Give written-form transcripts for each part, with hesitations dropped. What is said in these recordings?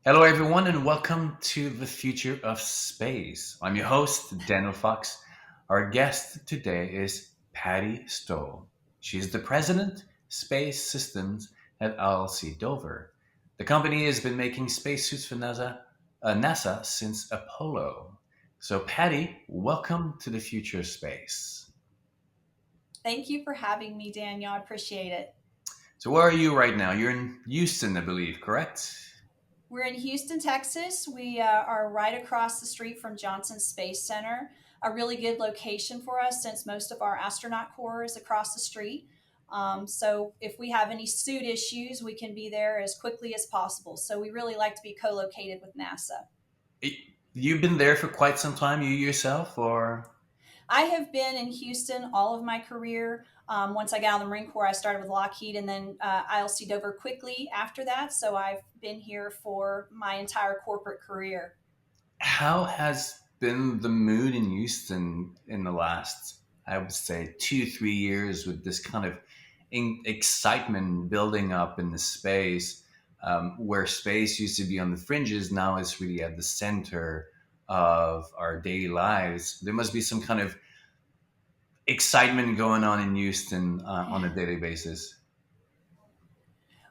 Hello, everyone, and welcome to the future of space. I'm your host, Daniel Fox. Our guest today is Patty Stoll. She's the president, Space Systems at ILC Dover. The company has been making spacesuits for NASA since Apollo. So, Patty, welcome to the future of space. Thank you for having me, Daniel. I appreciate it. So, where are you right now? You're in Houston, I believe, correct? We're in Houston, Texas. We are right across the street from Johnson Space Center, a really good location for us since most of our astronaut corps is across the street. So if we have any suit issues, we can be there as quickly as possible. So we really like to be co-located with NASA. You've been there for quite some time, you yourself, or? I have been in Houston all of my career. Once I got out of the Marine Corps, I started with Lockheed and then ILC Dover quickly after that. So I've been here for my entire corporate career. How has been the mood in Houston in the last, I would say, 2, 3 years with this kind of excitement building up in the space, where space used to be on the fringes, now it's really at the center of our daily lives. There must be some kind of excitement going on in Houston on a daily basis.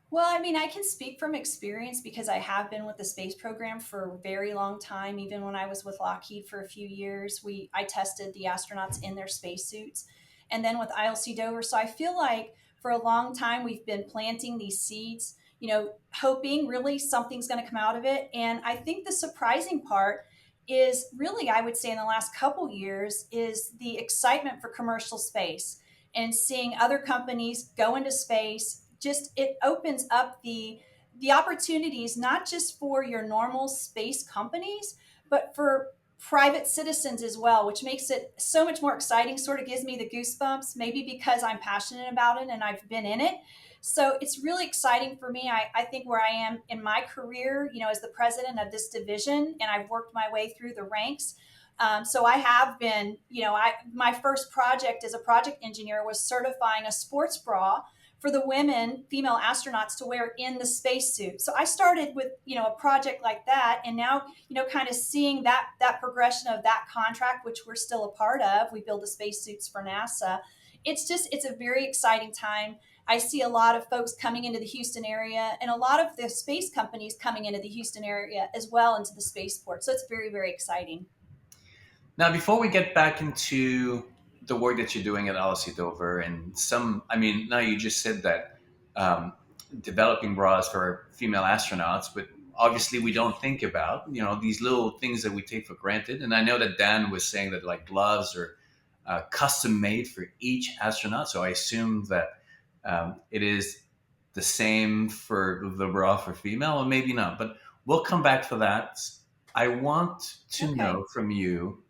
Well, I mean, I can speak from experience because I have been with the space program for a very long time. Even when I was with Lockheed for a few years, I tested the astronauts in their spacesuits, and then with ILC Dover. So I feel like for a long time we've been planting these seeds, hoping really something's going to come out of it. And I think the surprising part is really, I would say, in the last couple years, is the excitement for commercial space and seeing other companies go into space. Just it opens up the opportunities not just for your normal space companies, but for private citizens as well, which makes it so much more exciting. Sort of gives me the goosebumps, maybe because I'm passionate about it and I've been in it. So it's really exciting for me. I think where I am in my career, as the president of this division, and I've worked my way through the ranks. So I have been, my first project as a project engineer was certifying a sports bra for the women, female astronauts to wear in the spacesuit. So I started with, a project like that. And now, kind of seeing that progression of that contract, which we're still a part of, we build the spacesuits for NASA. It's a very exciting time. I see a lot of folks coming into the Houston area and a lot of the space companies coming into the Houston area as well into the spaceport. So it's very, very exciting. Now, before we get back into the work that you're doing at ILC Dover and I mean, now you just said that um, developing bras for female astronauts, but obviously we don't think about, these little things that we take for granted. And I know that Dan was saying that like gloves are custom made for each astronaut. So I assume that it is the same for the bra for female, or maybe not, but we'll come back for that. I want to know Okay. from you,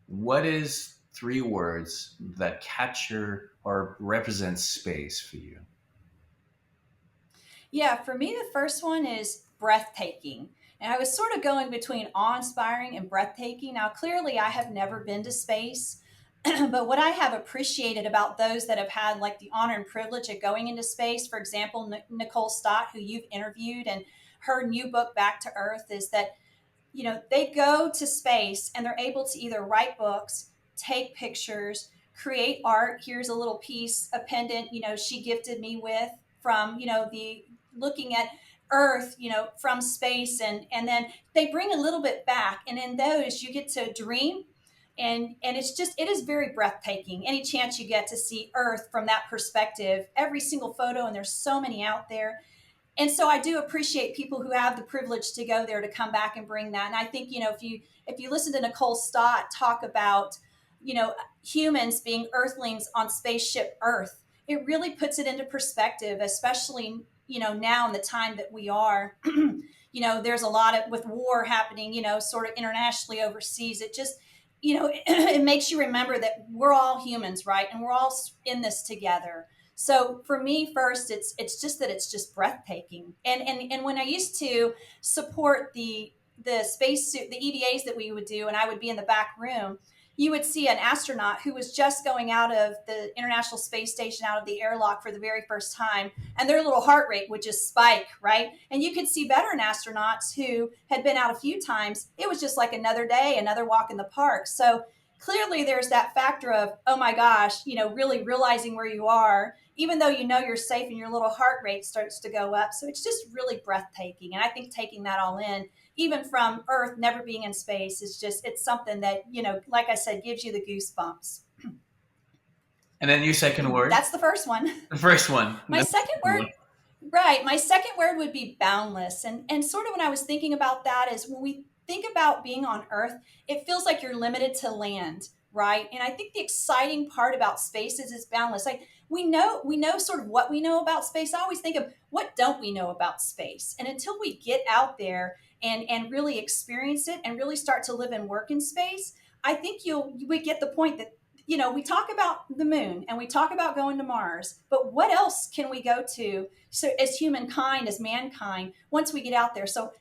what is 3 words that capture or represent space for you? Yeah, for me, the first one is breathtaking. And I was sort of going between awe inspiring and breathtaking. Now, clearly, I have never been to space, but what I have appreciated about those that have had like the honor and privilege of going into space, for example, Nicole Stott, who you've interviewed, and her new book, Back to Earth, is that, they go to space and they're able to either write books, take pictures, create art. Here's a little piece, a pendant, she gifted me with from, the looking at Earth, from space, and then they bring a little bit back. And in those you get to dream, and it is very breathtaking. Any chance you get to see Earth from that perspective, every single photo, and there's so many out there. And so I do appreciate people who have the privilege to go there to come back and bring that. And I think, if you listen to Nicole Stott talk about, humans being earthlings on spaceship Earth, it really puts it into perspective, especially, now in the time that we are. There's a lot of with war happening, sort of internationally overseas. It just, it makes you remember that we're all humans, right? And we're all in this together. So for me, first, it's just that it's just breathtaking. And when I used to support the spacesuit, the EVAs that we would do, and I would be in the back room, you would see an astronaut who was just going out of the International Space Station, out of the airlock for the very first time, and their little heart rate would just spike, right? And you could see veteran astronauts who had been out a few times. It was just like another day, another walk in the park. So clearly there's that factor of, oh my gosh, really realizing where you are, even though you know you're safe and your little heart rate starts to go up. So it's just really breathtaking. And I think taking that all in, even from Earth, never being in space, is just, it's something that, like I said, gives you the goosebumps. And then your second word, That's the first one. the first one. My second word, right. My second word would be boundless. And sort of when I was thinking about that is when we think about being on Earth, it feels like you're limited to land, right? And I think the exciting part about space is it's boundless. Like we know sort of what we know about space. I always think of what don't we know about space. And until we get out there and really experience it and really start to live and work in space, I think we get the point that we talk about the moon and we talk about going to Mars, but what else can we go to, so as humankind, as mankind, once we get out there? So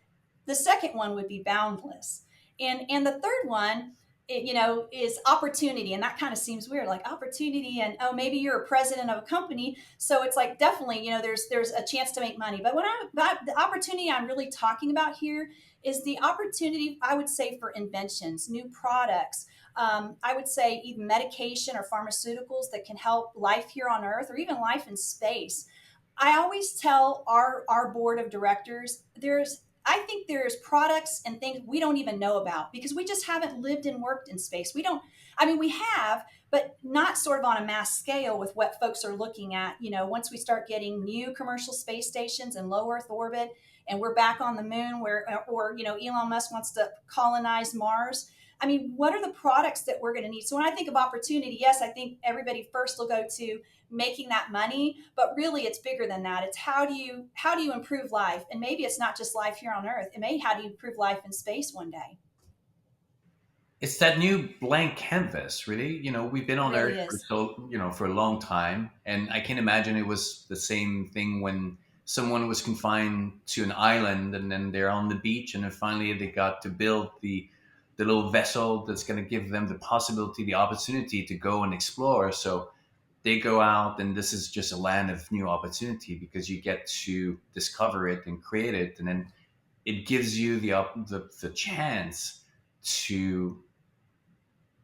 the second one would be boundless. And the third one, is opportunity. And that kind of seems weird, like opportunity. And oh, maybe you're a president of a company. So it's like, definitely, there's a chance to make money. But the opportunity I'm really talking about here is the opportunity, I would say, for inventions, new products. I would say even medication or pharmaceuticals that can help life here on Earth or even life in space. I always tell our board of directors, I think there's products and things we don't even know about because we just haven't lived and worked in space. We don't, I mean, we have, but not sort of on a mass scale with what folks are looking at. Once we start getting new commercial space stations in low Earth orbit and we're back on the moon or Elon Musk wants to colonize Mars. I mean, what are the products that we're going to need? So when I think of opportunity, yes, I think everybody first will go to making that money, but really it's bigger than that. It's how do you improve life? And maybe it's not just life here on Earth. It may how do you improve life in space one day. It's that new blank canvas, really. We've been It on really Earth for is. for a long time, and I can imagine it was the same thing when someone was confined to an island, and then they're on the beach, and then finally they got to build the little vessel that's going to give them the possibility, the opportunity to go and explore. So they go out, and this is just a land of new opportunity because you get to discover it and create it, and then it gives you the chance to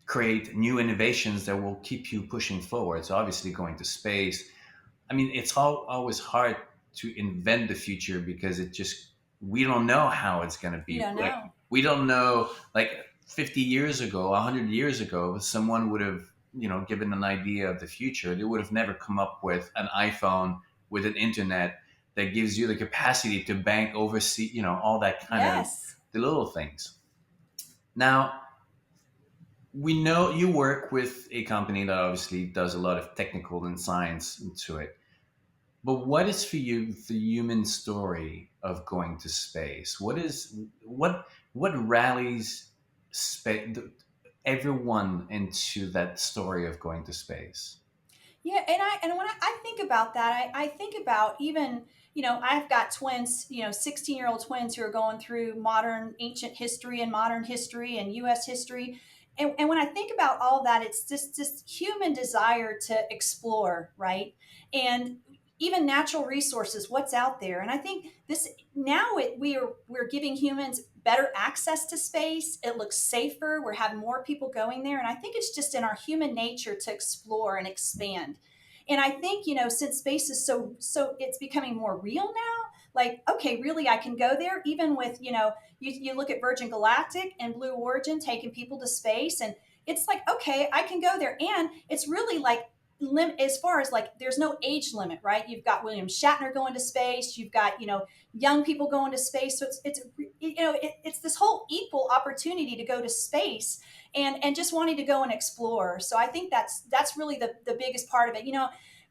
create new innovations that will keep you pushing forward. So obviously going to space, I mean, it's always hard to invent the future because we don't know how it's going to You be. don't Like, know. we don't know, like 50 years ago, 100 years ago, someone would have, given an idea of the future. They would have never come up with an iPhone with an internet that gives you the capacity to bank overseas, all that kind of Yes. the little things. Now, we know you work with a company that obviously does a lot of technical and science into it. But what is for you the human story of going to space? What rallies everyone into that story of going to space? Yeah, and when I think about that, I think about even I've got twins, 16-year-old twins who are going through modern ancient history and modern history and U.S. history, and when I think about all that, it's just this human desire to explore, right? And even natural resources, what's out there, and I think this now we're giving humans better access to space. It looks safer. We're having more people going there, and I think it's just in our human nature to explore and expand. And I think since space is so it's becoming more real now. Like, okay, really, I can go there. Even with you look at Virgin Galactic and Blue Origin taking people to space, and it's like, okay, I can go there, and it's really like as far as like there's no age limit, right? You've got William Shatner going to space, you've got young people going to space, so it's this whole equal opportunity to go to space and just wanting to go and explore. So I think that's really the biggest part of it.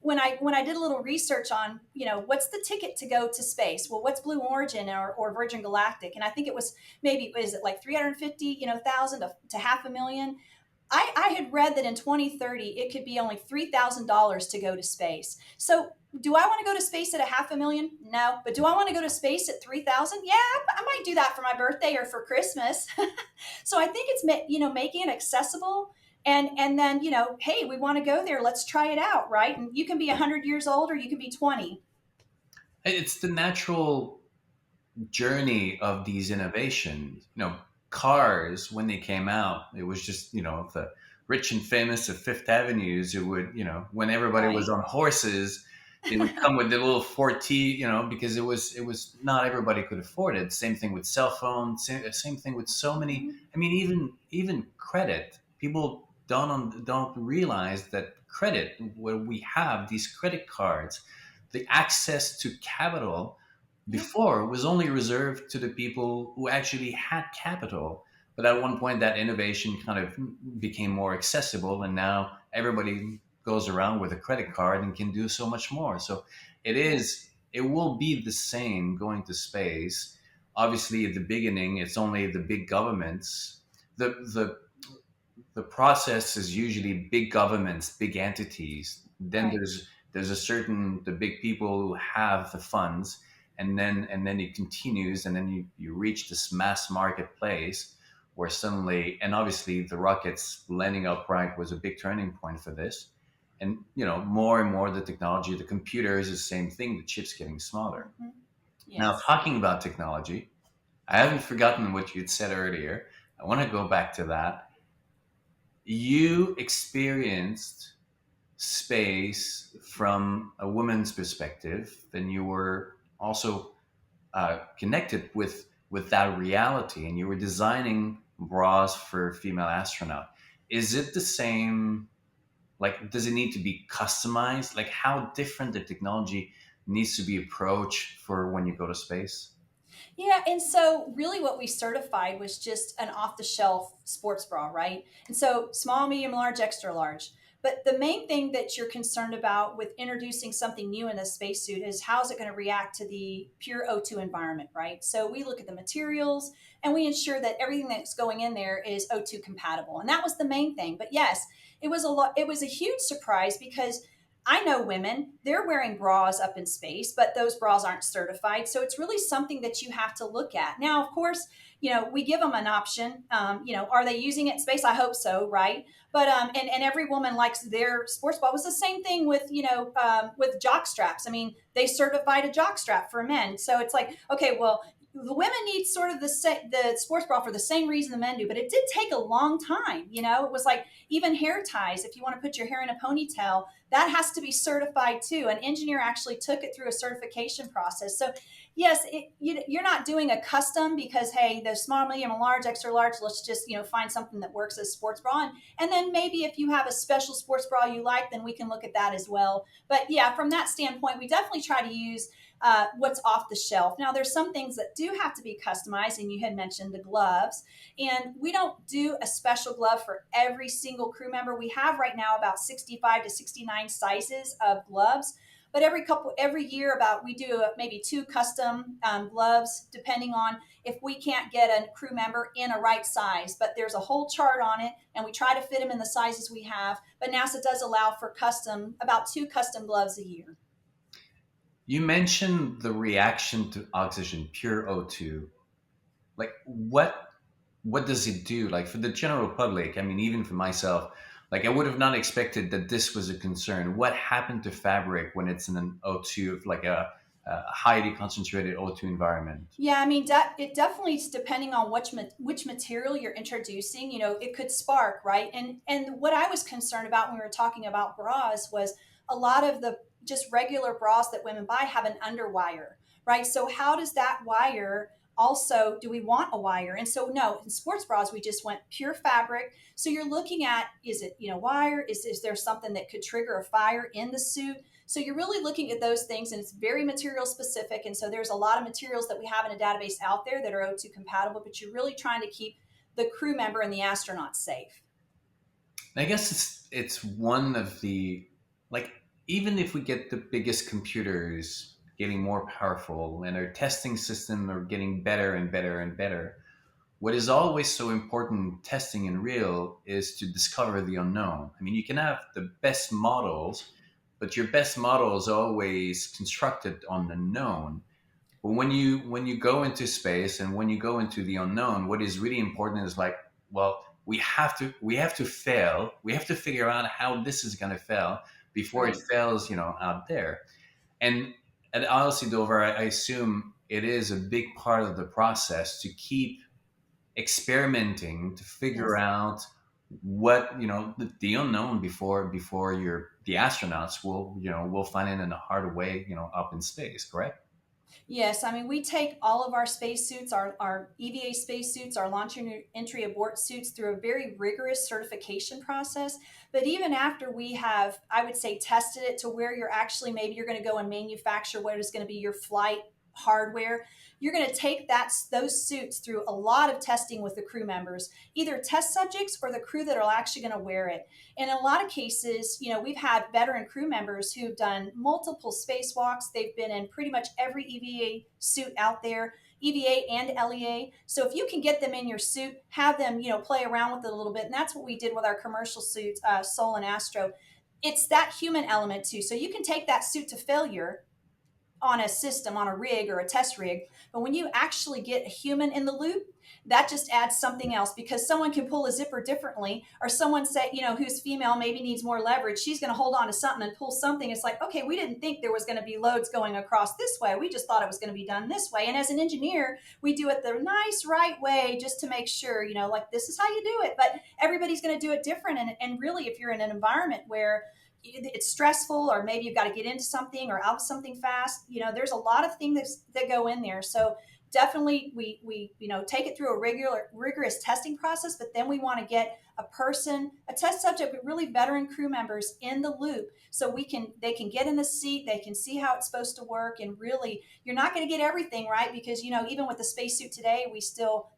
When I did a little research on what's the ticket to go to space, well, what's Blue Origin or Virgin Galactic, and I think it was maybe, is it like 350 thousand to half a million. I had read that in 2030 it could be only $3,000 to go to space. So do I want to go to space at a half a million? No. But do I want to go to space at 3,000? Yeah, I might do that for my birthday or for Christmas. So I think it's making it accessible And then, hey, we want to go there, let's try it out, right? And you can be 100 years old or you can be 20. It's the natural journey of these innovations. Cars, when they came out, it was just, the rich and famous of Fifth Avenues who would, when everybody was Right. on horses, they would come with the little 4T, because it was not everybody could afford it. Same thing with cell phones, same thing with so many. Mhm. I mean, even credit. People don't realize that credit, where we have these credit cards, the access to capital Yep. before was only reserved to the people who actually had capital. But at one point, that innovation kind of became more accessible, and now everybody goes around with a credit card and can do so much more. So Yeah. it will be the same going to space. Obviously, at the beginning, it's only the big governments. The process is usually big governments, big entities. Then Right. there's a certain the big people who have the funds, and then it continues, and then you reach this mass marketplace where suddenly, and obviously the rockets landing upright was a big turning point for this. And more and more the technology, the computers, is the same thing. The chips getting smaller. Mhm. Now, Yes. talking about technology, I haven't forgotten what you'd said earlier. I want to go back to that. You experienced space from a woman's perspective, then you were also connected with that reality, and you were designing bras for female astronaut. Is it the same? Like, does it need to be customized? Like, how different the technology needs to be approached for when you go to space? Yeah, and so really what we certified was just an off the shelf sports bra, right? And so small, medium, large, extra large. But the main thing that you're concerned about with introducing something new in a spacesuit is how is it going to react to the pure O2 environment, right? So we look at the materials and we ensure that everything that's going in there is O2 compatible. And that was the main thing. But yes, it was a huge surprise because I know women, they're wearing bras up in space, but those bras aren't certified. So it's really something that you have to look at. Now, of course, we give them an option. Are they using it in space? I hope so, right? But and every woman likes their sports bra. It was the same thing with with jock straps. I mean, they certified a jock strap for men, so it's like, okay, well, the women need sort of the sports bra for the same reason the men do, but it did take a long time. It was like even hair ties. If you want to put your hair in a ponytail, that has to be certified too. An engineer actually took it through a certification process. So yes, you're not doing a custom because, hey, the small, medium, and large, extra large, let's just find something that works as sports bra. And then maybe if you have a special sports bra you like, then we can look at that as well. But yeah, from that standpoint, we definitely try to use what's off the shelf. Now, there's some things that do have to be customized, and you had mentioned the gloves. And we don't do a special glove for every single crew member. We have right now about 65 to 69 sizes of gloves. But every year, about we do maybe two custom gloves, depending on if we can't get a crew member in a right size. But there's a whole chart on it, and we try to fit them in the sizes we have. But NASA does allow for about two custom gloves a year. You mentioned the reaction to oxygen, pure O2. Like, what does it do? Like, for the general public, I mean, even for myself, like, I would have not expected that this was a concern. What happened to fabric when it's in an O2, like a highly concentrated O2 environment? Yeah, I mean, it definitely is depending on which material you're introducing. It could spark, right? And what I was concerned about when we were talking about bras was a lot of the just regular bras that women buy have an underwire, right? So how does that wire also? Do we want a wire? And so no, in sports bras we just went pure fabric. So you're looking at, is it wire? Is there something that could trigger a fire in the suit? So you're really looking at those things, and it's very material specific. And so there's a lot of materials that we have in a database out there that are O2 compatible, but you're really trying to keep the crew member and the astronaut safe. I guess it's one of the, like, even if we get the biggest computers getting more powerful and our testing system are getting better and better and better, what is always so important in testing in real is to discover the unknown. I mean, you can have the best models, but your best model is always constructed on the known. But when you go into space and when you go into the unknown, what is really important is, like, well, we have to fail. We have to figure out how this is going to fail before it Right. fails, out there. And at ILC Dover, I assume it is a big part of the process to keep experimenting to figure Yes. out what the unknown before the astronauts will find it in a harder way up in space. Correct? Yes, I mean, we take all of our spacesuits, our EVA spacesuits, our launch entry abort suits through a very rigorous certification process. But even after we have, I would say, tested it to where you're actually, maybe you're going to go and manufacture what is going to be your flight hardware, you're going to take those suits through a lot of testing with the crew members, either test subjects or the crew that are actually going to wear it. And in a lot of cases, we've had veteran crew members who've done multiple spacewalks. They've been in pretty much every EVA suit out there, EVA and LEA. So if you can get them in your suit, have them, play around with it a little bit. And that's what we did with our commercial suits, Soul and Astro. It's that human element too. So you can take that suit to failure on a system, on a rig or a test rig. But when you actually get a human in the loop, that just adds something else, because someone can pull a zipper differently, or someone say, who's female maybe needs more leverage. She's going to hold on to something and pull something. It's like, okay, we didn't think there was going to be loads going across this way. We just thought it was going to be done this way. And as an engineer, we do it the nice, right way just to make sure, like this is how you do it. But everybody's going to do it different. And really, if you're in an environment where it's stressful, or maybe you've got to get into something or out of something fast, there's a lot of things that go in there. So definitely we take it through a rigorous testing process, but then we want to get a test subject with really veteran crew members in the loop, so they can get in the seat, they can see how it's supposed to work. And really, you're not going to get everything right, because even with the spacesuit today,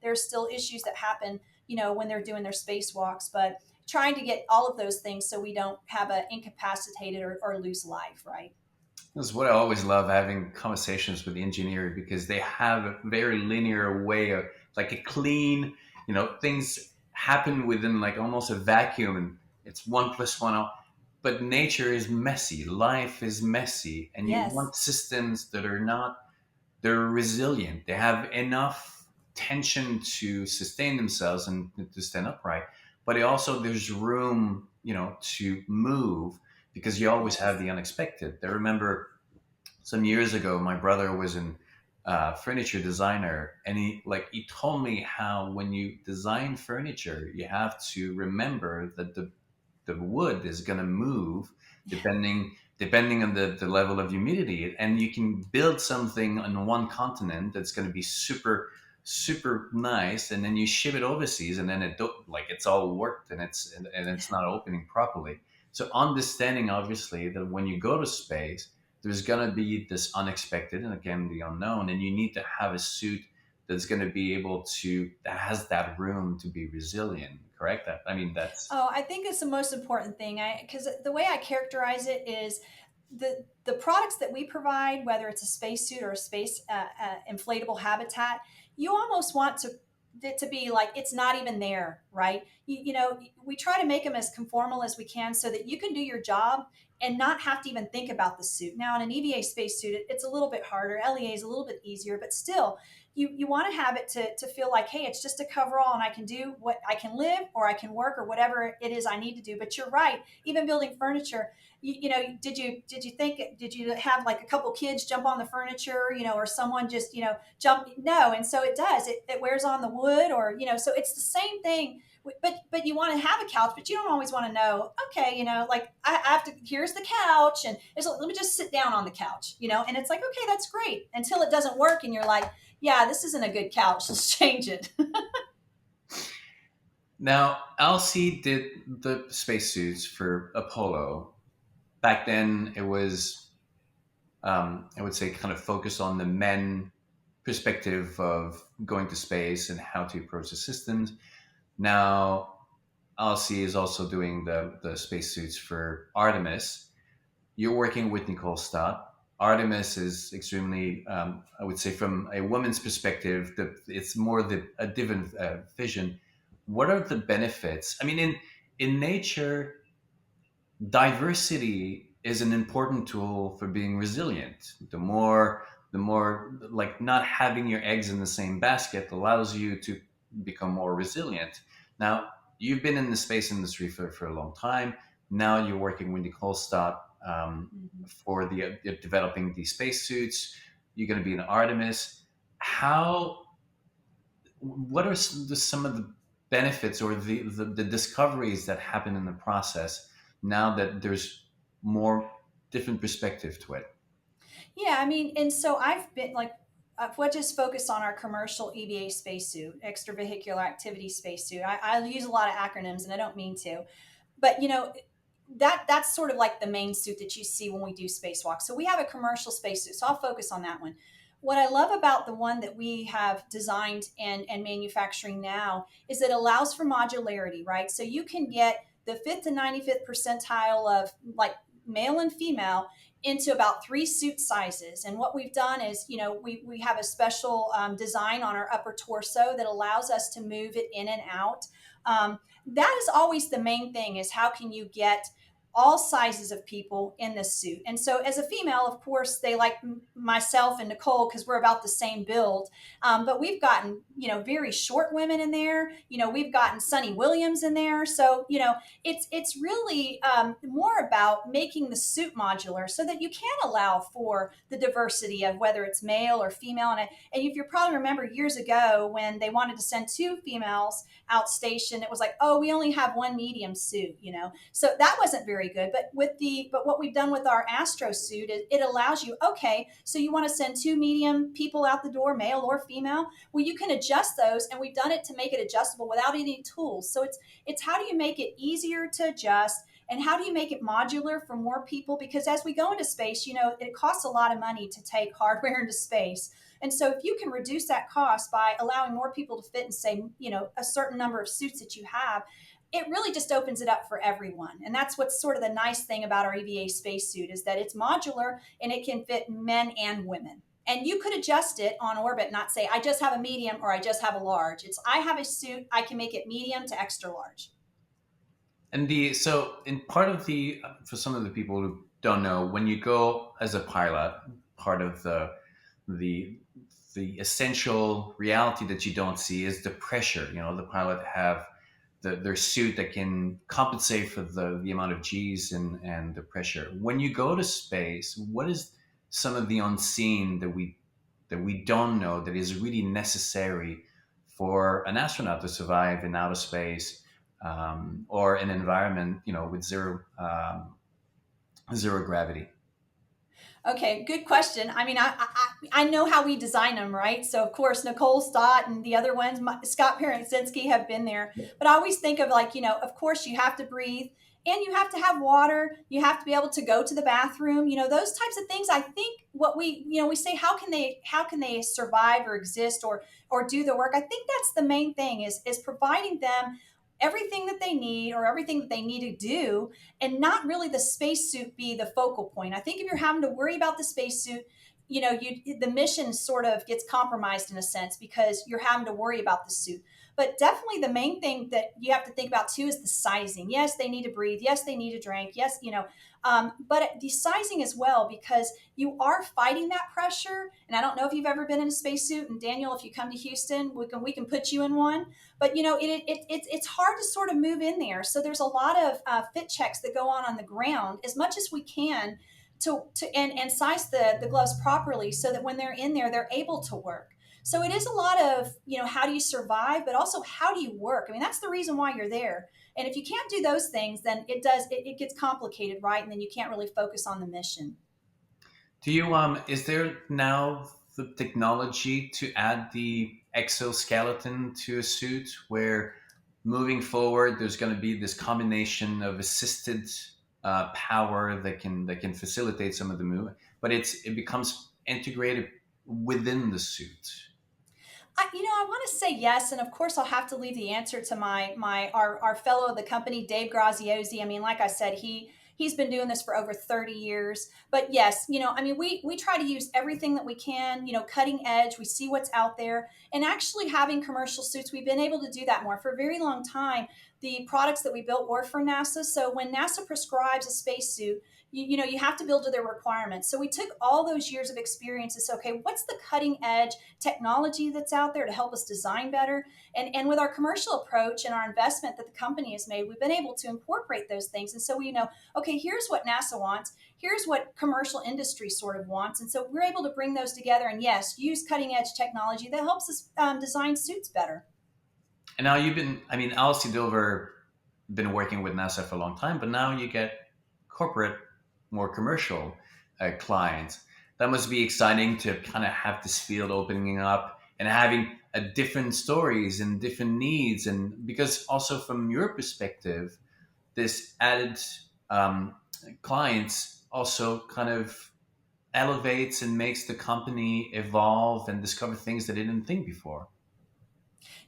there's still issues that happen when they're doing their spacewalks. But trying to get all of those things so we don't have an incapacitated or lose life, right? This is what I always love, having conversations with the engineer, because they have a very linear way of, like, a clean, things happen within like almost a vacuum, and it's one plus one. But nature is messy, life is messy, and you Yes. want systems that are not, they're resilient. They have enough tension to sustain themselves and to stand upright. But there's room, to move, because you always have Yes. the unexpected. I remember some years ago, my brother was an furniture designer, and he told me how when you design furniture, you have to remember that the wood is going to move depending on the level of humidity, and you can build something on one continent that's going to be super super nice, and then you ship it overseas, and then it's all worked, and it's not opening properly. So understanding, obviously, that when you go to space, there's going to be this unexpected and, again, the unknown, and you need to have a suit that's going to be able to, that has that room to be resilient. Correct? That's Oh, I think it's the most important thing. Because the way I characterize it is the products that we provide, whether it's a spacesuit or a space inflatable habitat, you almost want it to be like it's not even there, right? We try to make them as conformal as we can so that you can do your job and not have to even think about the suit. Now, in an EVA spacesuit, it's a little bit harder. LEA is a little bit easier, but still, you want to have it to feel like, hey, it's just a coverall, and I can do what I can live, or I can work, or whatever it is I need to do. But you're right. Even building furniture, did you have like a couple kids jump on the furniture, or someone just jump? No. And so it does, it wears on the wood, or so it's the same thing. But you want to have a couch, but you don't always want to know, okay, like I have to, here's the couch, and it's like, let me just sit down on the couch, and it's like, okay, that's great, until it doesn't work, and you're like, yeah, this isn't a good couch, let's change it. now LC did the spacesuits for Apollo. Back then, it was, I would say, kind of focused on the men perspective of going to space and how to approach the systems. Now, LC is also doing the spacesuits for Artemis. You're working with Nicole Stott. Artemis is extremely, I would say, from a woman's perspective, it's more a different vision. What are the benefits? I mean, in nature, diversity is an important tool for being resilient. The more like not having your eggs in the same basket allows you to become more resilient. Now, you've been in the space industry for a long time. Now you're working with Nicole Stott Mhm. for the developing these spacesuits. You're going to be an Artemis. How? What are some of the benefits or the discoveries that happen in the process now that there's more different perspective to it? Yeah, I mean, and so I've been like, we'll just focus on our commercial EVA spacesuit, extravehicular activity spacesuit. I use a lot of acronyms, and I don't mean to, but that's sort of like the main suit that you see when we do spacewalks. So we have a commercial spacesuit. So I'll focus on that one. What I love about the one that we have designed and manufacturing now is it allows for modularity, right? So you can get the fifth to 95th percentile of like male and female into about three suit sizes. And what we've done is, we have a special design on our upper torso that allows us to move it in and out. That is always the main thing, is how can you get all sizes of people in this suit. And so as a female, of course, they like myself and Nicole because we're about the same build. But we've gotten, very short women in there. We've gotten Sunny Williams in there. So, it's really more about making the suit modular so that you can allow for the diversity of whether it's male or female. And if you probably remember years ago when they wanted to send two females outstation, it was like, oh, we only have one medium suit. So that wasn't very good. But what we've done with our Astro suit is it allows you, okay, so you want to send two medium people out the door, male or female. Well, you can adjust those, and we've done it to make it adjustable without any tools. So it's how do you make it easier to adjust, and how do you make it modular for more people? Because as we go into space, it costs a lot of money to take hardware into space. And so if you can reduce that cost by allowing more people to fit in, say, a certain number of suits that you have, it really just opens it up for everyone. And that's what's sort of the nice thing about our EVA spacesuit, is that it's modular and it can fit men and women. And you could adjust it on orbit, not say, I just have a medium or I just have a large. It's, I have a suit, I can make it medium to extra large. And in part of the for some of the people who don't know, when you go as a pilot, part of the the essential reality that you don't see is the pressure. The pilot have their suit that can compensate for the amount of G's and the pressure. When you go to space, what is some of the unseen that we don't know that is really necessary for an astronaut to survive in outer space, or an environment, with zero gravity? Okay, good question. I mean, I know how we design them, right? So of course Nicole Stott and the other ones, Scott Parent-Zinsky, have been there. But I always think of, like, of course you have to breathe, and you have to have water. You have to be able to go to the bathroom. Those types of things. I think what we say, how can they survive or exist or do the work? I think that's the main thing, is providing them everything that they need, or everything that they need to do, and not really the spacesuit be the focal point. I think if you're having to worry about the spacesuit, the mission sort of gets compromised in a sense because you're having to worry about the suit. But definitely the main thing that you have to think about too is the sizing. Yes, they need to breathe. Yes, they need to drink. Yes, but the sizing as well, because you are fighting that pressure. And I don't know if you've ever been in a spacesuit. And Daniel, if you come to Houston, we can put you in one. But it's hard to sort of move in there. So there's a lot of fit checks that go on the ground as much as we can and size the gloves properly so that when they're in there, they're able to work. So it is a lot of, how do you survive, but also how do you work? I mean, that's the reason why you're there. And if you can't do those things, then it gets complicated, right? And then you can't really focus on the mission. Do you is there now the technology to add the exoskeleton to a suit where moving forward there's going to be this combination of assisted power that can facilitate some of the movement, but it becomes integrated within the suit? I want to say yes, and of course I'll have to leave the answer to our fellow of the company, Dave Graziosi. I mean, like I said, he's been doing this for over 30 years. But yes, I mean, we try to use everything that we can, cutting edge. We see what's out there, and actually having commercial suits, we've been able to do that more for a very long time. The products that we built were for NASA, so when NASA prescribes a spacesuit, you have to build to their requirements. So we took all those years of experience and said, okay, what's the cutting edge technology that's out there to help us design better? And with our commercial approach and our investment that the company has made, we've been able to incorporate those things. And so we know, okay, here's what NASA wants, here's what commercial industry sort of wants. And so we're able to bring those together and, yes, use cutting edge technology that helps us design suits better. And now you've been, I mean, ILC Dover been working with NASA for a long time, but now you get corporate, more commercial clients. That must be exciting to kind of have this field opening up and having a different stories and different needs. And because also from your perspective, this added um, clients also kind of elevates and makes the company evolve and discover things that they didn't think before.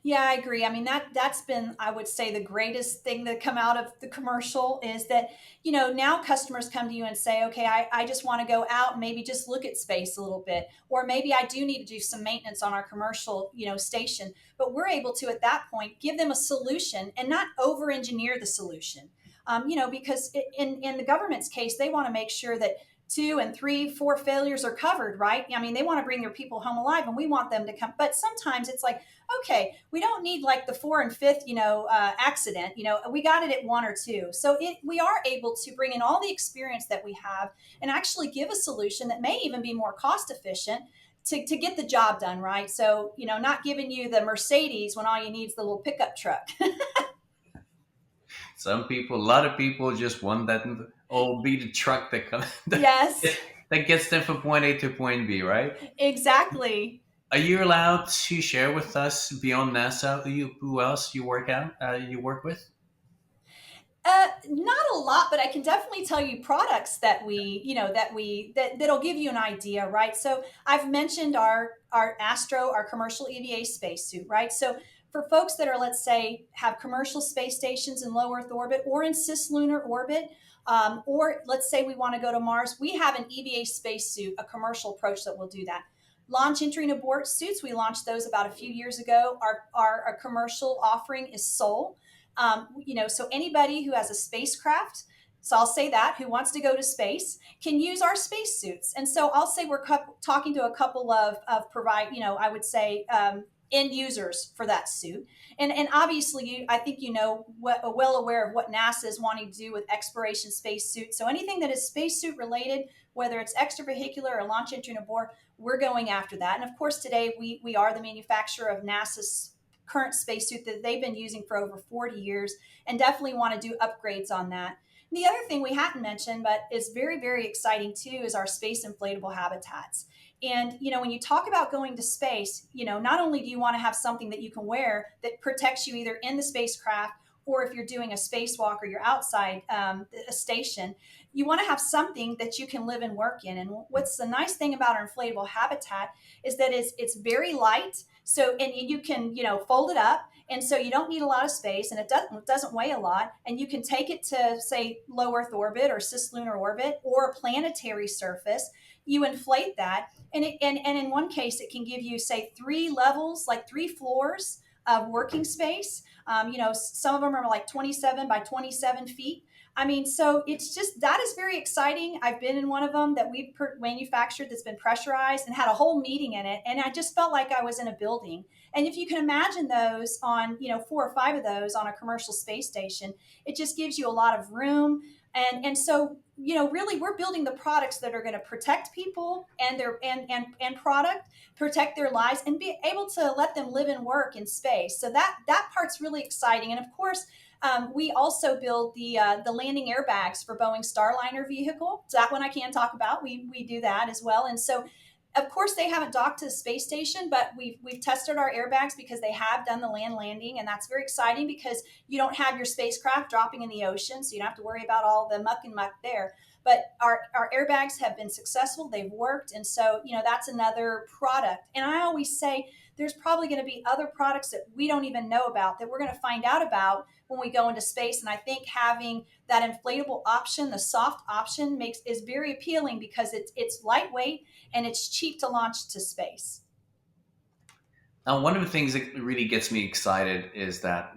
Yeah, I agree. I mean, that's been, I would say, the greatest thing that come out of the commercial is that, now customers come to you and say, okay, I just want to go out and maybe just look at space a little bit, or maybe I do need to do some maintenance on our commercial, station. But we're able to, at that point, give them a solution and not over engineer the solution. Because in the government's case, they want to make sure that two and three, four failures are covered, right? I mean, they want to bring their people home alive, and we want them to come. But sometimes it's like, okay, we don't need like the four and fifth, accident. We got it at one or two. So we are able to bring in all the experience that we have and actually give a solution that may even be more cost efficient to get the job done, right? So, not giving you the Mercedes when all you need is the little pickup truck. Some people, a lot of people just want that old beat truck that comes Yes, that gets them from point A to point B, right? exactly. Are you allowed to share with us beyond NASA who else you work with? Not a lot, but I can definitely tell you products that that'll give you an idea, right? So I've mentioned our Astro, our commercial EVA spacesuit, right? So for folks that are, let's say, have commercial space stations in low Earth orbit or in cislunar orbit, or let's say we want to go to Mars, we have an EVA spacesuit, a commercial approach that will do that. Launch, entry, and abort suits, we launched those about a few years ago. Our commercial offering is Soul. So anybody who has a spacecraft, so I'll say that, who wants to go to space can use our spacesuits. And so I'll say we're talking to a couple of provide, I would say, end users for that suit. And obviously, I think well aware of what NASA is wanting to do with exploration spacesuits. So anything that is spacesuit related, whether it's extravehicular or launch, entry, and abort, we're going after that. And of course, today we are the manufacturer of NASA's current spacesuit that they've been using for over 40 years, and definitely want to do upgrades on that. And the other thing we hadn't mentioned, but is very, very exciting too, is our space inflatable habitats. And, when you talk about going to space, not only do you want to have something that you can wear that protects you either in the spacecraft or if you're doing a spacewalk or you're outside a station, you want to have something that you can live and work in. And what's the nice thing about our inflatable habitat is that it's very light. So, and you can, fold it up. And so you don't need a lot of space, and it doesn't weigh a lot. And you can take it to, say, low Earth orbit or cislunar orbit or a planetary surface. You inflate that. And in one case, it can give you, say, three levels, like three floors of working space. Some of them are like 27 by 27 feet. I mean, so it's just, that is very exciting. I've been in one of them that we've manufactured that's been pressurized and had a whole meeting in it. And I just felt like I was in a building. And if you can imagine those on, four or five of those on a commercial space station, it just gives you a lot of room. And so, really we're building the products that are going to protect people and their and product, protect their lives, and be able to let them live and work in space. So that part's really exciting. And of course, we also build the landing airbags for Boeing Starliner vehicle. So that one I can talk about. We do that as well. And so, of course, they haven't docked to the space station, but we've tested our airbags because they have done the land landing, and that's very exciting because you don't have your spacecraft dropping in the ocean, so you don't have to worry about all the muck and muck there. But our airbags have been successful; they've worked, and so that's another product. And I always say there's probably going to be other products that we don't even know about that we're going to find out about when we go into space. And I think having that inflatable option, the soft option, is very appealing because it's lightweight and it's cheap to launch to space. Now, one of the things that really gets me excited is that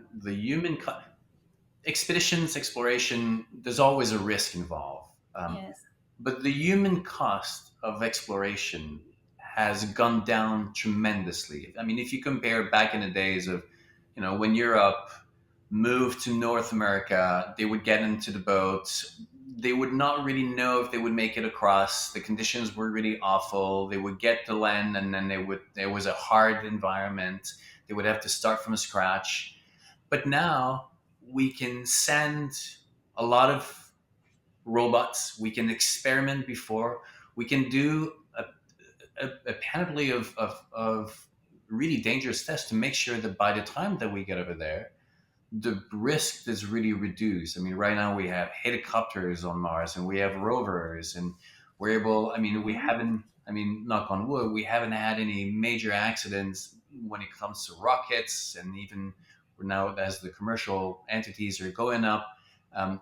expeditions, exploration, there's always a risk involved. Yes. But the human cost of exploration has gone down tremendously. I mean, if you compare back in the days of, when Europe moved to North America, they would get into the boats. They would not really know if they would make it across. The conditions were really awful. They would get to land, and then there was a hard environment. They would have to start from scratch. But now we can send a lot of robots. We can experiment before. We can do a panoply of really dangerous tests to make sure that by the time that we get over there, the risk is really reduced. I mean, right now we have helicopters on Mars and we have rovers, and we're able, I mean, we Mhm. haven't, I mean, knock on wood, we haven't had any major accidents when it comes to rockets. And even now, as the commercial entities are going up, um,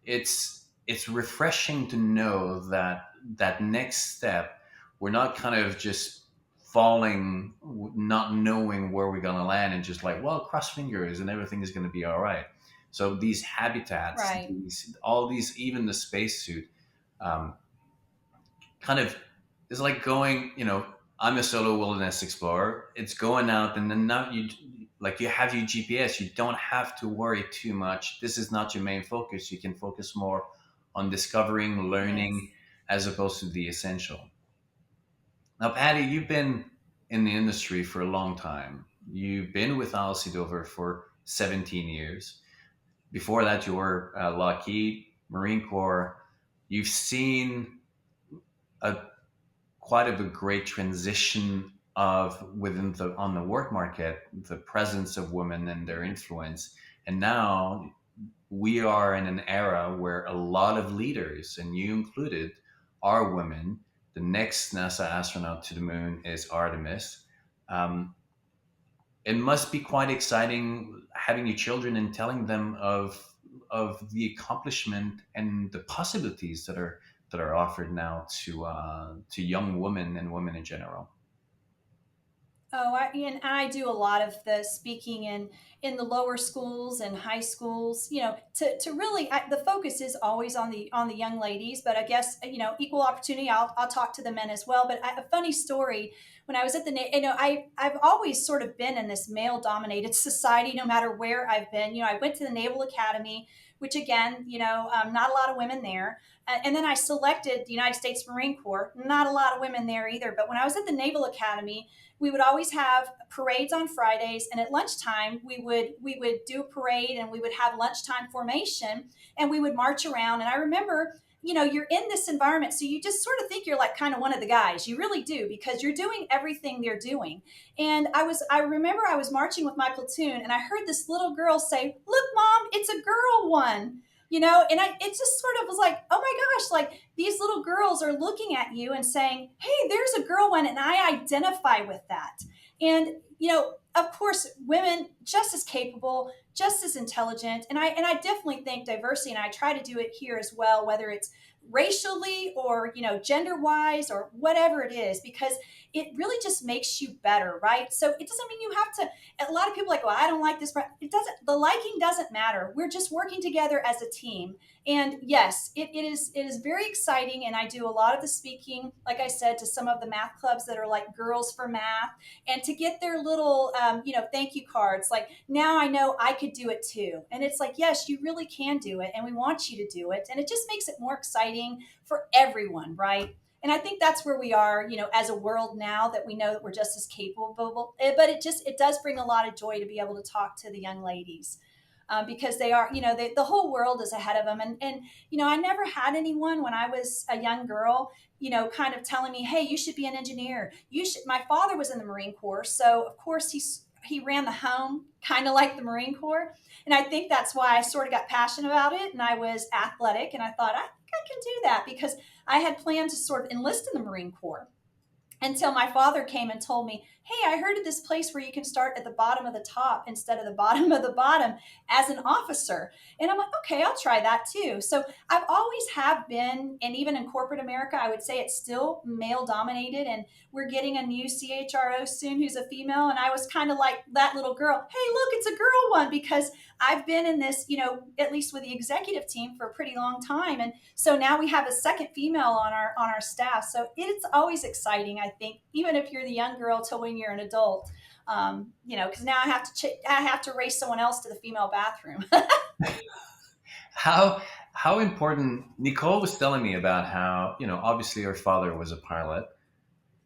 it's refreshing to know that that next step, we're not kind of just falling, not knowing where we're going to land, and just like, well, cross fingers and everything is going to be all right. So these habitats, Right. these all these, even the spacesuit, um, kind of is like going, I'm a solo wilderness explorer. It's going out, and then now you have your GPS. You don't have to worry too much. This is not your main focus. You can focus more on discovering, learning, Yes. as opposed to the essential. Now, Patty, you've been in the industry for a long time. You've been with ILC Dover for 17 years. Before that, you were Lockheed, Marine Corps. You've seen a quite of a great transition of within the on the work market, the presence of women and their influence. And now we are in an era where a lot of leaders, and you included, are women. The next NASA astronaut to the moon is Artemis. um, it must be quite exciting having your children and telling them of the accomplishment and the possibilities that are offered now to young women and women in general. Oh, and I do a lot of the speaking in the lower schools and high schools. To really the focus is always on the young ladies, but I guess equal opportunity. I'll talk to the men as well. But a funny story: when I was at the I've always sort of been in this male dominated society, no matter where I've been. I went to the Naval Academy, which again, not a lot of women there. And then I selected the United States Marine Corps. Not a lot of women there either. But when I was at the Naval Academy, we would always have parades on Fridays, and at lunchtime we would do a parade, and we would have lunchtime formation, and we would march around. And I remember, you're in this environment, so you just sort of think you're like kind of one of the guys. You really do, because you're doing everything they're doing. And I remember I was marching with my platoon, and I heard this little girl say, "Look, mom, it's a girl one." And it just sort of was like, oh my gosh, like these little girls are looking at you and saying, hey, there's a girl one, and I identify with that. And of course, women just as capable, just as intelligent, and I definitely think diversity, and I try to do it here as well, whether it's racially or gender wise or whatever it is, because it really just makes you better, right? So it doesn't mean you have to. A lot of people are like, well, I don't like this. It doesn't. The liking doesn't matter. We're just working together as a team. And yes, it is very exciting. And I do a lot of the speaking, like I said, to some of the math clubs that are like Girls for Math, and to get their little thank you cards. Like, now I know I could do it too. And it's like, yes, you really can do it, and we want you to do it. And it just makes it more exciting for everyone, right? And I think that's where we are, as a world now, that we know that we're just as capable. But it does bring a lot of joy to be able to talk to the young ladies, because they are, the whole world is ahead of them. And I never had anyone when I was a young girl, kind of telling me, hey, you should be an engineer. You should. My father was in the Marine Corps, so of course he ran the home kind of like the Marine Corps. And I think that's why I sort of got passionate about it. And I was athletic, and I thought, I think I can do that, because I had planned to sort of enlist in the Marine Corps until my father came and told me, hey, I heard of this place where you can start at the bottom of the top instead of the bottom of the bottom as an officer. And I'm like, okay, I'll try that too. So I've always have been, and even in corporate America, I would say it's still male dominated. And we're getting a new CHRO soon who's a female. And I was kind of like that little girl, hey, look, it's a girl one, because I've been in this, at least with the executive team for a pretty long time. And so now we have a second female on our staff. So it's always exciting, I think, even if you're the young girl till when you're an adult. Because now I have to race someone else to the female bathroom. How important? Nicole was telling me about how, obviously her father was a pilot,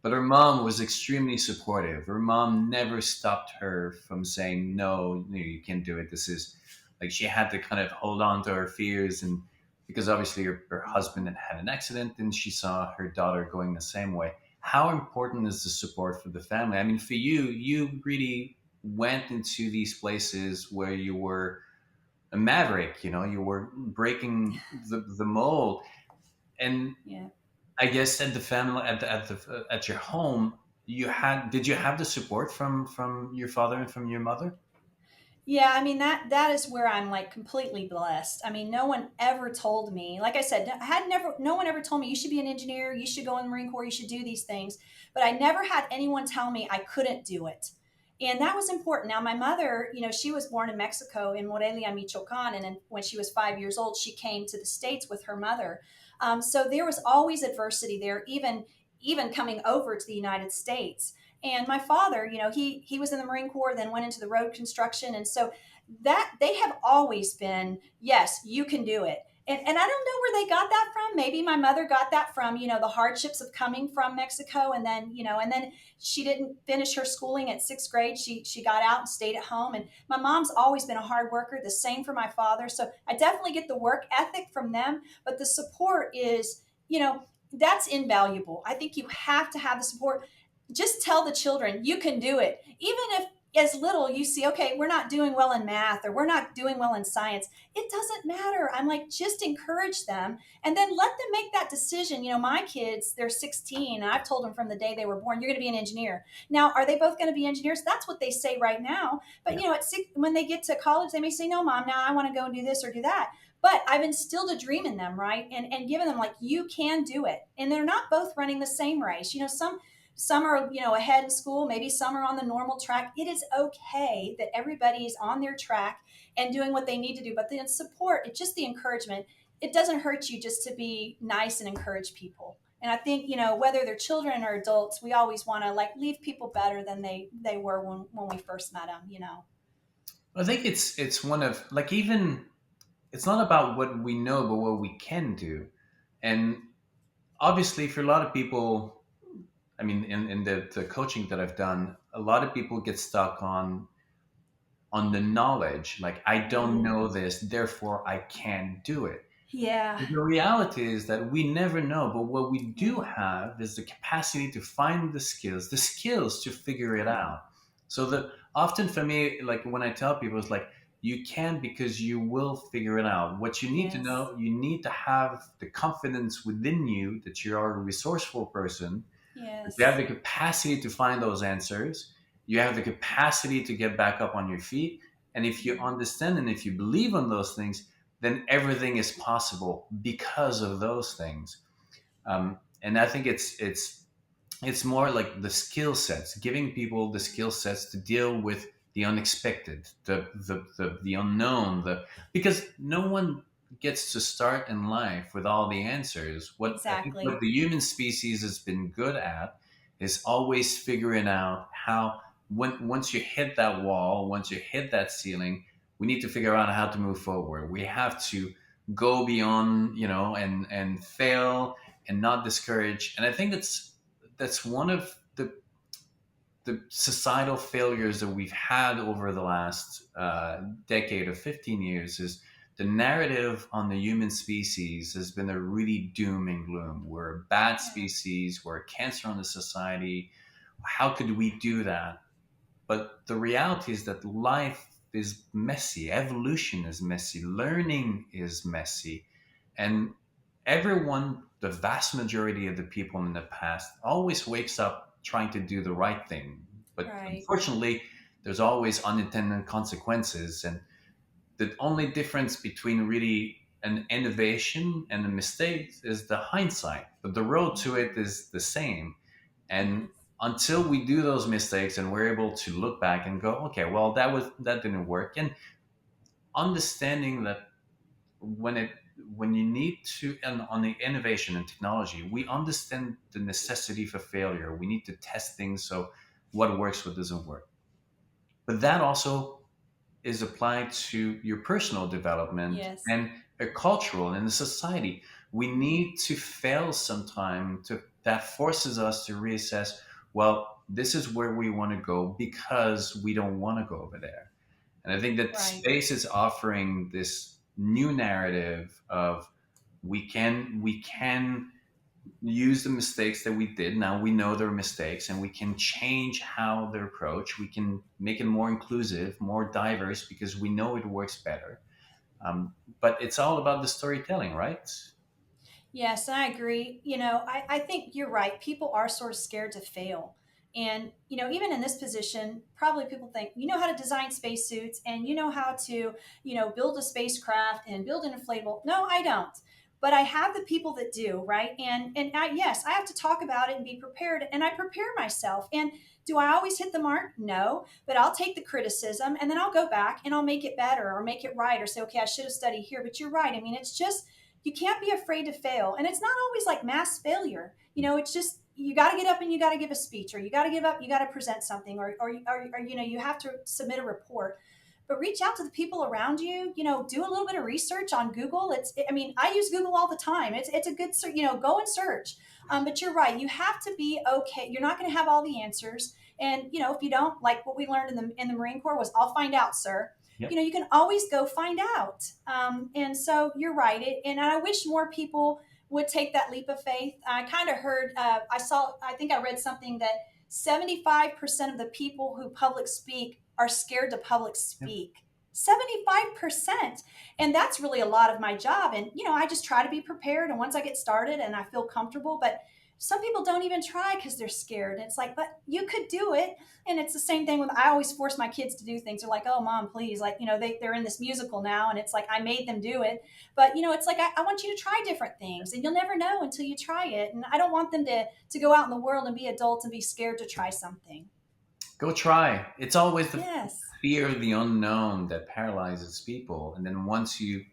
but her mom was extremely supportive. Her mom never stopped her from saying, no, you can't do it. This is like, she had to kind of hold on to her fears. And because obviously her husband had had an accident and she saw her daughter going the same way. How important is the support for the family? I mean, for you, you really went into these places where you were a maverick, you were breaking the mold. And Yeah. I guess at the family, at your home, did you have the support from your father and from your mother? Yeah, I mean that is where I'm like completely blessed. I mean, no one ever told me. Like I said, I had never no one ever told me you should be an engineer, you should go in the Marine Corps, you should do these things. But I never had anyone tell me I couldn't do it. And that was important. Now, my mother, she was born in Mexico in Morelia, Michoacan, and then when she was 5 years old, she came to the States with her mother. So there was always adversity there, even coming over to the United States. And my father, he was in the Marine Corps, then went into the road construction, and so that they have always been, yes, you can do it. And I don't know where they got that from. Maybe my mother got that from, the hardships of coming from Mexico, and then she didn't finish her schooling at sixth grade. She got out and stayed at home. And my mom's always been a hard worker. The same for my father. So I definitely get the work ethic from them, but the support is, that's invaluable. I think you have to have the support. Just tell the children you can do it, even if as little you see, okay, we're not doing well in math or we're not doing well in science. It doesn't matter. I'm like, just encourage them and then let them make that decision. My kids, they're 16, and I've told them from the day they were born, you're going to be an engineer. Now, are they both going to be engineers? That's what they say right now. But Yeah. at six, when they get to college, they may say, no, mom, now I want to go and do this or do that. But I've instilled a dream in them, right? And given them like, you can do it. And they're not both running the same race. Some are ahead in school, maybe some are on the normal track. It is okay that everybody is on their track and doing what they need to do, but the support, it's just the encouragement. It doesn't hurt you just to be nice and encourage people. And I think whether they're children or adults, we always want to like leave people better than they were when we first met them. I think it's one of, like, even it's not about what we know, but what we can do. And obviously, for a lot of people, I mean, in the coaching that I've done, a lot of people get stuck on the knowledge. Like, I don't Mm, know this, therefore I can't do it. yeah, The reality is that we never know, but what we do yeah, have is the capacity to find the skills to figure it yeah. out. So that often for me, like when I tell people, it's like, you can, because you will figure it out. What you need to Yes, know, you need to have the confidence within you that you are a resourceful person. You have yes, the capacity to find those answers. You have the capacity to get back up on your feet. And if you yeah, understand and if you believe on those things, then everything is possible because of those things. And I think it's more like the skill sets, giving people the skill sets to deal with the unexpected, the unknown, because no one gets to start in life with all the answers. What I think what exactly. the human species has been good at is always figuring out how, once you hit that wall, once you hit that ceiling, we need to figure out how to move forward. We have to go beyond, and fail and not discourage. And I think that's one of the societal failures that we've had over the last decade or 15 years is the narrative on the human species has been a really doom and gloom. We're a bad Yeah. species. We're a cancer on the society. How could we do that? But the reality is that life is messy. Evolution is messy. Learning is messy. And everyone, the vast majority of the people in the past, always wakes up trying to do the right thing. But Right. unfortunately, there's always unintended consequences. And the only difference between really an innovation and a mistake is the hindsight, but the road to it is the same. And Yes. until we do those mistakes and we're able to look back and go, okay, well, that didn't work, and understanding that when it when you need to, and on the innovation and technology, we understand the necessity for failure. We need to test things, so what works, what doesn't work. But that also is applied to your personal development Yes. and a cultural and a society. We need to fail sometime to that forces us to reassess, well, this is where we want to go because we don't want to go over there. And I think that Right. space is offering this new narrative of we can use the mistakes that we did. Now we know they're mistakes, and we can change how they're approached. We can make it more inclusive, more diverse, because we know it works better. But it's all about the storytelling, right? Yes, and I agree. I think you're right. People are sort of scared to fail. And, even in this position, probably people think, you know how to design spacesuits and you know how to, build a spacecraft and build an inflatable. No, I don't. But I have the people that do, right? Yes, I have to talk about it and be prepared. And I prepare myself. And do I always hit the mark? No. But I'll take the criticism and then I'll go back and I'll make it better or make it right or say, okay, I should have studied here. But you're right. I mean, it's just, you can't be afraid to fail. And it's not always like mass failure. It's just you got to get up and you got to give a speech, or you got to give up, you got to present something, or you have to submit a report. But reach out to the people around you. Do a little bit of research on Google. I mean, I use Google all the time. It's a good, go and search. But you're right. You have to be okay. You're not going to have all the answers. And if you don't, like what we learned in the Marine Corps was, I'll find out, sir. Yep. You can always go find out. And so you're right. And I wish more people would take that leap of faith. I kind of heard, I think I read something that 75% of the people who public speak are scared to public Yep. speak. 75%. And that's really a lot of my job. And, I just try to be prepared. And once I get started and I feel comfortable, but some people don't even try because they're scared. And it's like, but you could do it. And it's the same thing with, I always force my kids to do things. They're like, oh, mom, please. Like, they're in this musical now. And it's like, I made them do it. But, it's like, I want you to try different things. And you'll never know until you try it. And I don't want them to go out in the world and be adults and be scared to try something. Go try. It's always the Yes. fear of the unknown that paralyzes people. And then once you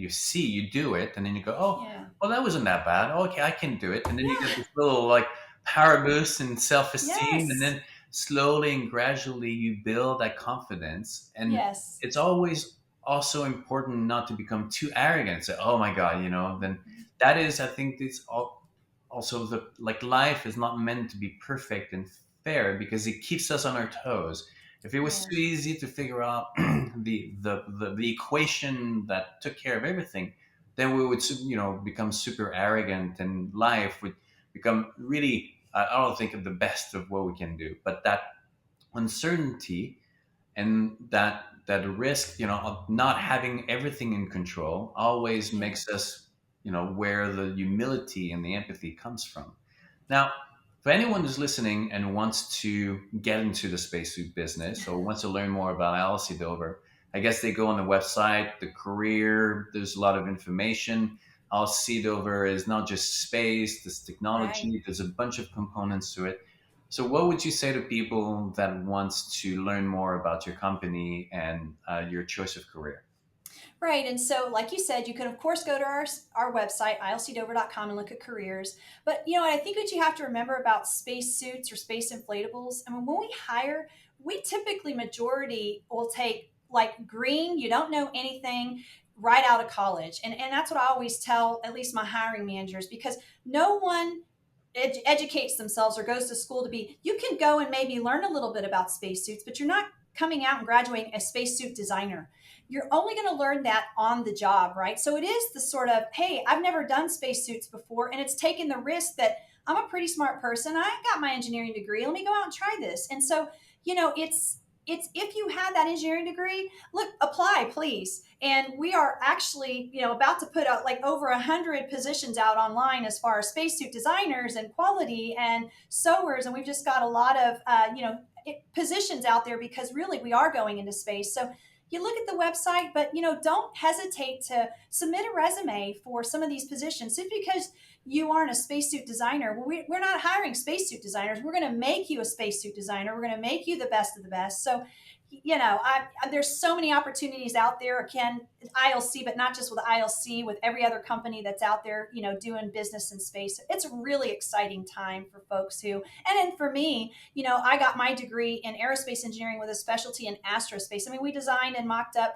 see, you do it, and then you go, oh, Yeah. well, that wasn't that bad. Okay, I can do it. And then you get this little like power boost and self-esteem, and Yes. then slowly and gradually you build that confidence. And Yes. it's always also important not to become too arrogant. Say, oh my god, then that is, I think it's also the like life is not meant to be perfect and fair, because it keeps us on our toes. If it was too Yes. easy to figure out the equation that took care of everything, then we would become super arrogant, and life would become really, I don't think, of the best of what we can do. But that uncertainty and that risk, of not having everything in control, always makes Yes. us, where the humility and the empathy comes from. Now, for anyone who's listening and wants to get into the spacesuit business or wants to learn more about ILC Dover, I guess they go on the website, the career. There's a lot of information. ILC Dover is not just space. There's Right. technology. There's a bunch of components to it. So, what would you say to people that wants to learn more about your company and your choice of career? Right. And so, like you said, you can, of course, go to our website, ilcdover.com, and look at careers. But, I think what you have to remember about space suits or space inflatables, I mean, when we hire, we typically, majority will take like green, you don't know anything, right out of college. And that's what I always tell, at least my hiring managers, because no one educates themselves or goes to school to be, you can go and maybe learn a little bit about spacesuits, but you're not coming out and graduating a spacesuit designer. You're only going to learn that on the job, right? So it is the sort of, hey, I've never done spacesuits before, and it's taken the risk that I'm a pretty smart person. I got my engineering degree. Let me go out and try this. And so, it's it's if you have that engineering degree, look, apply, please. And we are actually, about to put out like over 100 positions out online as far as spacesuit designers and quality and sewers, and we've just got a lot of, positions out there because really we are going into space. So you look at the website, but don't hesitate to submit a resume for some of these positions. Just because you aren't a spacesuit designer, we're not hiring spacesuit designers. We're going to make you a spacesuit designer. We're going to make you the best of the best. So there's so many opportunities out there. Again, ILC, but not just with ILC, with every other company that's out there, doing business in space. It's a really exciting time for folks who, and then for me, I got my degree in aerospace engineering with a specialty in astrospace. I mean, we designed and mocked up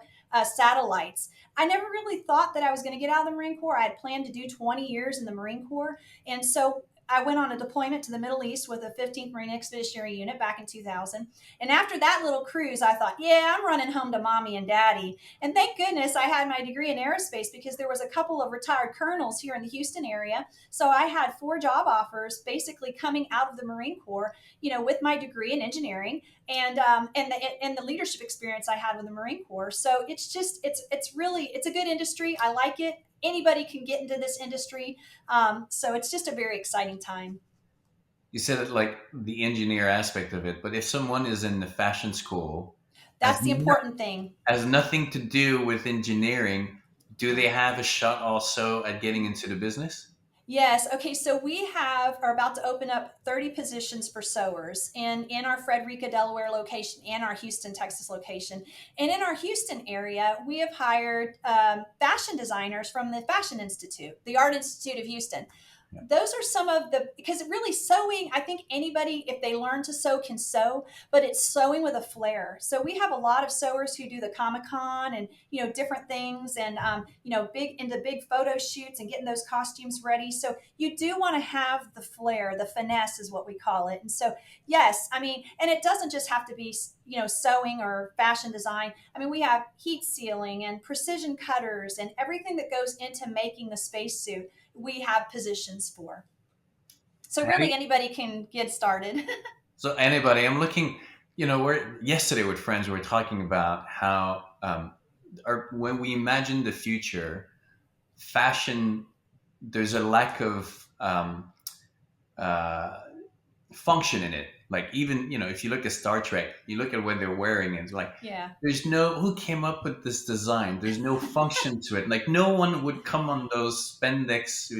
satellites. I never really thought that I was going to get out of the Marine Corps. I had planned to do 20 years in the Marine Corps. And so I went on a deployment to the Middle East with the 15th Marine Expeditionary Unit back in 2000. And after that little cruise, I thought, yeah, I'm running home to mommy and daddy. And thank goodness I had my degree in aerospace, because there was a couple of retired colonels here in the Houston area. So I had 4 job offers basically coming out of the Marine Corps, with my degree in engineering and the leadership experience I had with the Marine Corps. So it's a good industry. I like it. Anybody can get into this industry. So it's just a very exciting time. You said it like the engineer aspect of it, but if someone is in the fashion school, has, That's the important thing. has nothing to do with engineering, do they have a shot also at getting into the business? Yes. Okay. So we are about to open up 30 positions for sewers in our Frederica, Delaware location and our Houston, Texas location. And in our Houston area, we have hired fashion designers from the Fashion Institute, the Art Institute of Houston. Yeah. Those are some of because really sewing, I think anybody, if they learn to sew, can sew, but it's sewing with a flair. So we have a lot of sewers who do the Comic-Con and, different things and, big photo shoots and getting those costumes ready. So you do want to have the flair, the finesse is what we call it. And so, yes, I mean, and it doesn't just have to be, sewing or fashion design. I mean, we have heat sealing and precision cutters and everything that goes into making the spacesuit. We have positions for. So really anybody can get started. So anybody, I'm looking, we're yesterday with friends, we were talking about how when we imagine the future, fashion, there's a lack of uh, function in it. Like even, if you look at Star Trek, you look at what they're wearing and it's like, Yeah. who came up with this design? There's no function to it. Like no one would come on those spandex,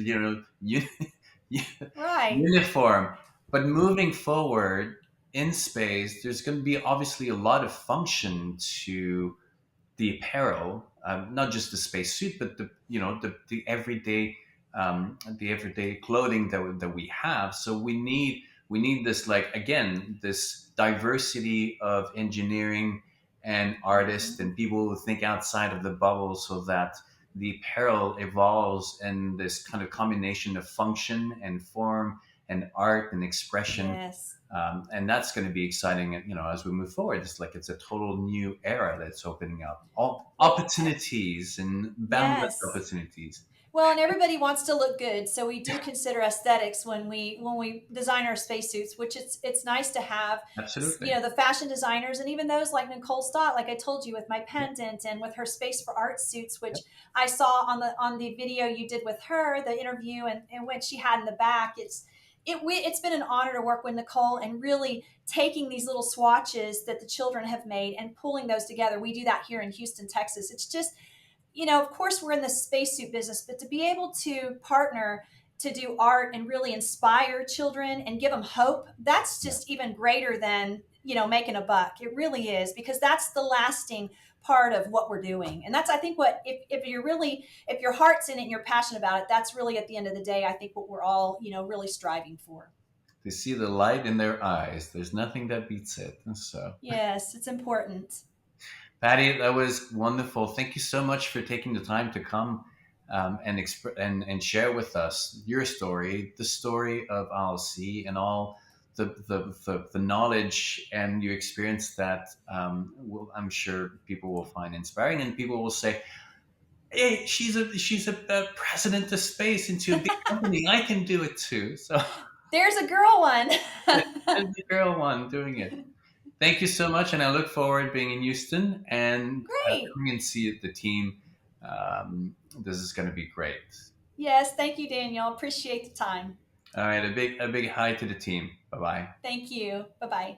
Right. uniform. But moving forward in space, there's going to be obviously a lot of function to the apparel, not just the spacesuit, but the everyday clothing that we have. So we need this, like, again, this diversity of engineering and artists and people who think outside of the bubble, so that the apparel evolves in this kind of combination of function and form and art and expression. Yes. And that's going to be exciting, as we move forward. It's a total new era that's opening up all Well, opportunities and boundless yes. opportunities. Well, and everybody wants to look good, so we do consider aesthetics when we design our spacesuits, which it's nice to have, Absolutely. the fashion designers and even those like Nicole Stott, like I told you with my Yep. pendant and with her Space for Art suits, which Yep. I saw on the video you did with her, the interview and what she had in the back. It's been an honor to work with Nicole and really taking these little swatches that the children have made and pulling those together. We do that here in Houston, Texas. It's just, of course, we're in the spacesuit business, but to be able to partner to do art and really inspire children and give them hope, that's Yeah. just even greater than, making a buck. It really is, because that's the lasting part of what we're doing. And that's, I think, what, if your heart's in it and you're passionate about it, that's really at the end of the day, I think what we're all, really striving for. To see the light in their eyes, there's nothing that beats it. So, Yes, it's important. Patty, that was wonderful. Thank you so much for taking the time to come and share with us your story, the story of ILC, and all the knowledge and your experience that I'm sure people will find inspiring, and people will say, "Hey, she's a president of space into a big company. I can do it too." So There's a girl one. there's the girl one doing it. thank you so much, and I look forward being in Houston and Great. coming and see the team. This is going to be great. Yes, thank you, Daniel. Appreciate the time. All right, a big hi to the team. Bye bye. Thank you. Bye bye.